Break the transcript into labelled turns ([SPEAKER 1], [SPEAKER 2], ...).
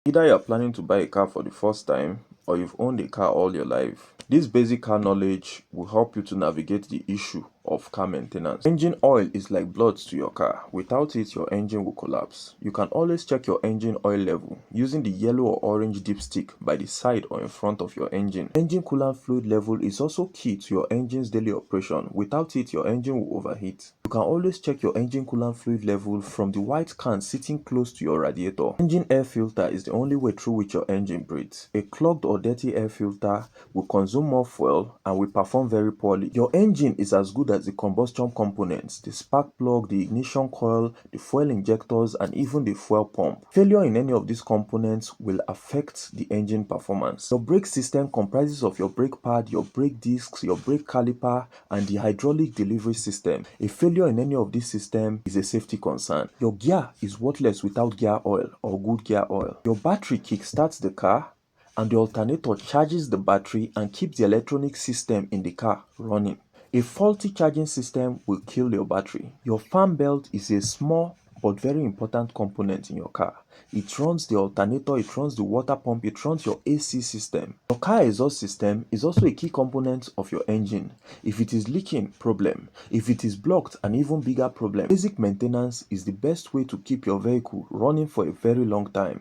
[SPEAKER 1] Either you're planning to buy a car for the first time or you've owned a car all your life. This basic car knowledge will help you to navigate the issue of car maintenance. Engine oil is like blood to your car. Without it, your engine will collapse. You can always check your engine oil level using the yellow or orange dipstick by the side or in front of your engine. Engine coolant fluid level is also key to your engine's daily operation. Without it, your engine will overheat. You can always check your engine coolant fluid level from the white can sitting close to your radiator. Engine air filter is the only way through which your engine breathes. A clogged or dirty air filter will consume more fuel and will perform very poorly. Your engine is as good as the combustion components, the spark plug, the ignition coil, the fuel injectors, and even the fuel pump. Failure in any of these components will affect the engine performance. Your brake system comprises of your brake pad, your brake discs, your brake caliper, and the hydraulic delivery system. A failure in any of these systems is a safety concern. Your gear is worthless without gear oil or good gear oil. Your battery kickstarts the car, and the alternator charges the battery and keeps the electronic system in the car running. A faulty charging system will kill your battery. Your fan belt is a small but very important component in your car. It runs the alternator, it runs the water pump, it runs your AC system. Your car exhaust system is also a key component of your engine. If it is leaking, problem. If it is blocked, an even bigger problem. Basic maintenance is the best way to keep your vehicle running for a very long time.